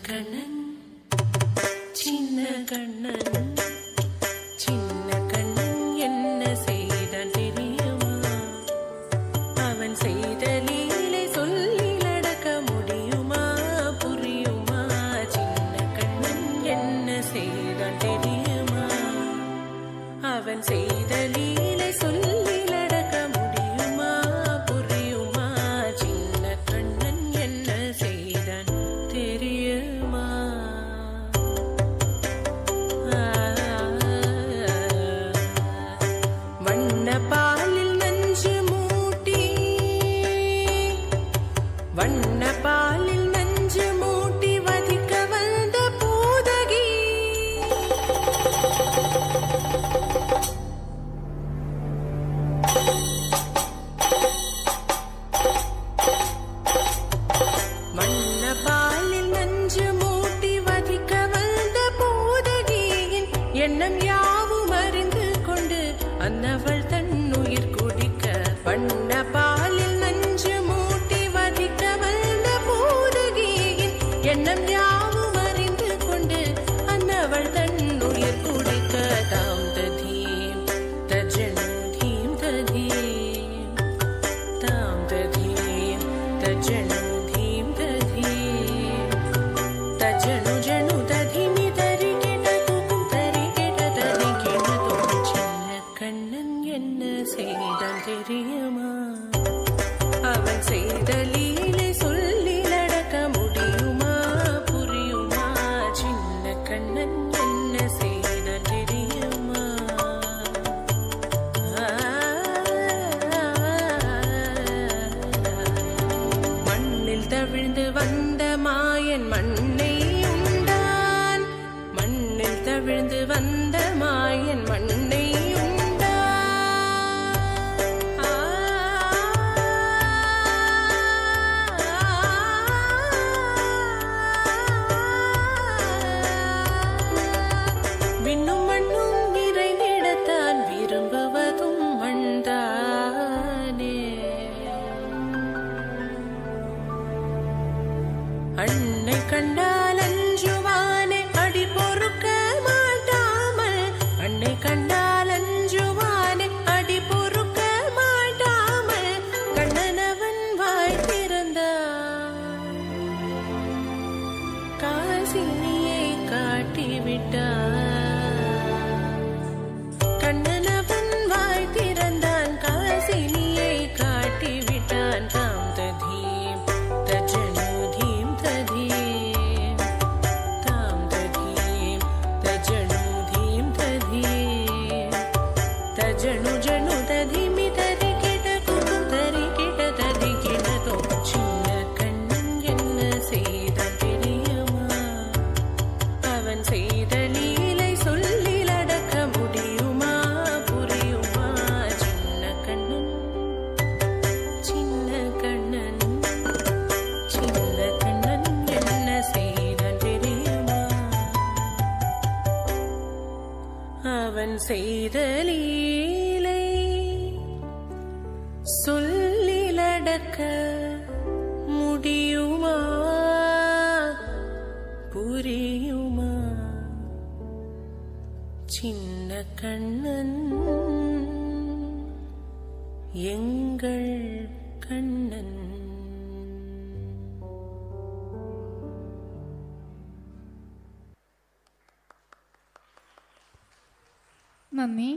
கண்ணன் சின்ன கண்ணன் சின்ன கண்ணன் என்ன செய்தான் தெரியுமா? அவன் செய்த லீலை சொல்லி நடக்க முடியுமா புரியுமா? சின்ன கண்ணன் என்ன செய்தான் தெரியுமா? அவன் செய்த லீலை சொல்லி நடக்க முடியுமா புரியுமா? சின்ன கண்ணன் என்ன செய்தான் தெரியுமா? வண்ண பாலில் நஞ்சு மூட்டி வண்ண பாலில் நஞ்சு மூட்டி வதிக்க வந்த பூதகி வண்ண பாலில் நஞ்சு மூட்டி வதிக்க வந்த பூதகியின் எண்ணம் யாவும் அறிந்து கொண்டு அன்னவள் தன்னுயிர் குடிக்க வண்ண பாலில் நஞ்சு மூட்டி வதிக்க வந்த பூதகியின் எண்ணம் யாவும் அறிந்து கொண்டு அன்னவள் தன்னுயிர் குடிக்க தாம் ததீம் தஜனு தீம் ததீம் தாம் ததீம் தஜனு தீம் ததீம் தஜனு ஜனு ததீமி தரி கெட குகும் தரி கெட தரி கெட தோம் சின்ன கண்ணன் என்ன செய்தான் தெரியுமா? அவன் செய்த லீலை சொல்லி நடக்க முடியுமா புரியுமா? சின்ன கண்ணன் என்ன செய்தான் தெரியுமா? மண்ணில் தவிழ்ந்து வந்த மாயன் மண்ணை உண்டான் மண்ணில் தவிழ்ந்து வந்த மாயன் மண்ணை விண்ணும் மண்ணும் நிறைந்திடத்தான் விரும்புவதும் மண்தானே. அன்னை கண்டால் அஞ்சுவானே அடி பொறுக்க மாட்டாமல் அன்னை கண்டால் அஞ்சுவானே அடி பொறுக்க மாட்டாமல் கண்ணனவன் வாய் திறந்தான் காசினியை காட்டிவிட்டான். கண்ணனவன் வாய் திறந்தான் காசினியை காட்டிவிட்டான். தாம் ததீம் தஜனு தீம் ததீம் தாம் ததீம் தஜனு தீம் ததீம் தஜனு ஜனு ததீமி தரி கெட குகும் தரி கெட தரி கெட தோம் சின்ன கண்ணன் என்ன செய்தான் தெரியுமா? அவன் செய்த லீலை சொல்லி நடக்க முடியுமா புரியுமா? சின்ன கண்ணன் சின்ன கண்ணன் சின்ன கண்ணன் என்ன செய்தான் தெரியுமா? அவன் செய்த லீலை சொல்லி நடக்க முடியுமா புரியுமா? சின்ன கண்ணன் எங்கள் கண்ணன். மம்மி